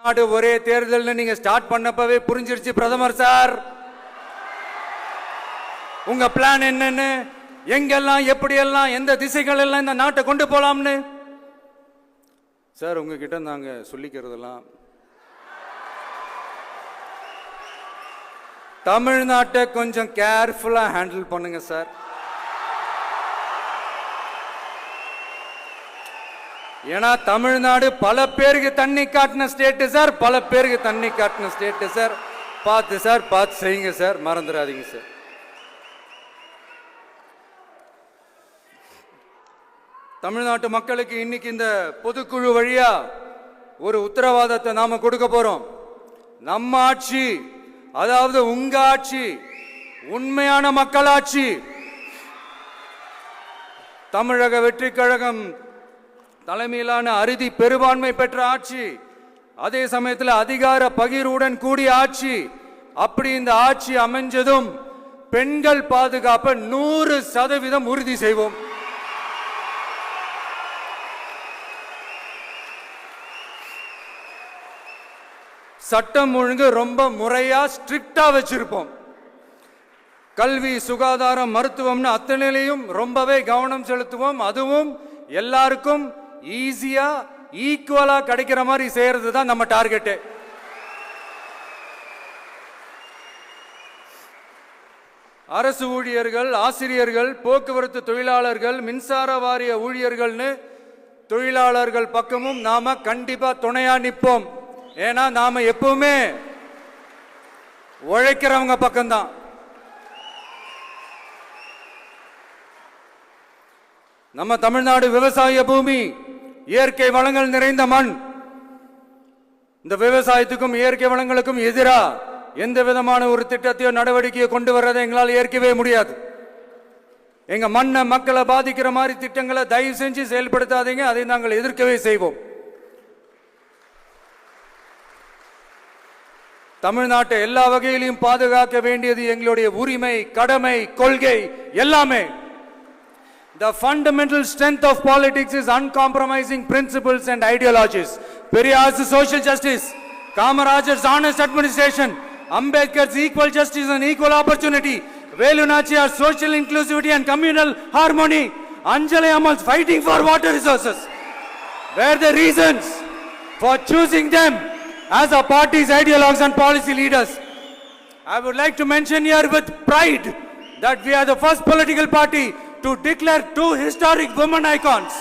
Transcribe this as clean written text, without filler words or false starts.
நாடு ஒரே தேர்தல் நீங்க ஸ்டார்ட் பண்ணப்பவே புரிஞ்சிருச்சு பிரதமர் சார். உங்க பிளான் என்னன்னு, எங்கெல்லாம் எப்படியெல்லாம் எந்த திசைகள் எல்லாம் இந்த நாட்டை கொண்டு போலாம்னு சார் உங்ககிட்ட நாங்க சொல்லிக்கிறதெல்லாம் தமிழ்நாட்டை கொஞ்சம் கேர்ஃபுல்லா ஹேண்டில் பண்ணுங்க சார். ஏன்னா தமிழ்நாடு பல பேருக்கு தண்ணி காட்டின ஸ்டேட் சார், பல பேருக்கு தண்ணி காட்டின ஸ்டேட் சார். பார்த்து செய்யுங்க சார், மறந்துடாதீங்க சார். தமிழ்நாட்டு மக்களுக்கு இன்னைக்கு இந்த பொதுக்குழு வழியா ஒரு உத்தரவாதத்தை நாம கொடுக்க போறோம். நம்ம ஆட்சி, அதாவது உங்க ஆட்சி, உண்மையான மக்களாட்சி. தமிழக வெற்றி கழகம் தலைமையிலான அறுதி பெரும்பான்மை பெற்ற ஆட்சி, அதே சமயத்தில் அதிகார பகிர்வுடன் கூடிய ஆட்சி. அப்படி இந்த ஆட்சி அமைஞ்சதும் பெண்கள் பாதுகாப்பை 100% உறுதி செய்வோம். சட்டம் ஒழுங்கு ரொம்ப முறையா ஸ்ட்ரிக்டா வச்சிருப்போம். கல்வி, சுகாதாரம், மருத்துவம்னு அத்தனையிலையும் ரொம்பவே கவனம் செலுத்துவோம். அதுவும் எல்லாருக்கும் ஈஸியா ஈக்குவலா கிடைக்கிற மாதிரி செய்யறது தான் நம்ம டார்கெட். அரசு ஊழியர்கள், ஆசிரியர்கள், போக்குவரத்து தொழிலாளர்கள், மின்சார வாரிய ஊழியர்கள்னு தொழிலாளர்கள் பக்கமும் நாம கண்டிப்பா துணையா நிற்போம். ஏன்னா நாம எப்பவுமே உழைக்கிறவங்க பக்கம்தான். நம்ம தமிழ்நாடு விவசாய பூமி, இயற்கை வளங்கள் நிறைந்த மண். இந்த விவசாயத்துக்கும் இயற்கை வளங்களுக்கும் எதிராக எந்த விதமான ஒரு திட்டத்தையோ நடவடிக்கையோ கொண்டு வர்றதை எங்களால் ஏற்கவே முடியாது. எங்க மண்ணை, மக்களை பாதிக்கிற மாதிரி திட்டங்களை தயவு செஞ்சு செயல்படுத்தாதீங்க. அதை நாங்கள் எதிர்க்கவே செய்வோம். தமிழ்நாட்டை எல்லா வகையிலும் பாதுகாக்க வேண்டியது எங்களுடைய உரிமை, கடமை, கொள்கை எல்லாமே. The fundamental strength of politics is uncompromising principles and ideologies. Periyar's social justice, Kamaraj's honest administration, Ambedkar's equal justice and equal opportunity, Velu Nachiyar's social inclusivity and communal harmony, Anjali Amal's fighting for water resources were the reasons for choosing them as our party's ideologues and policy leaders. I would like to mention here with pride that we are the first political party to declare 2 historic women icons.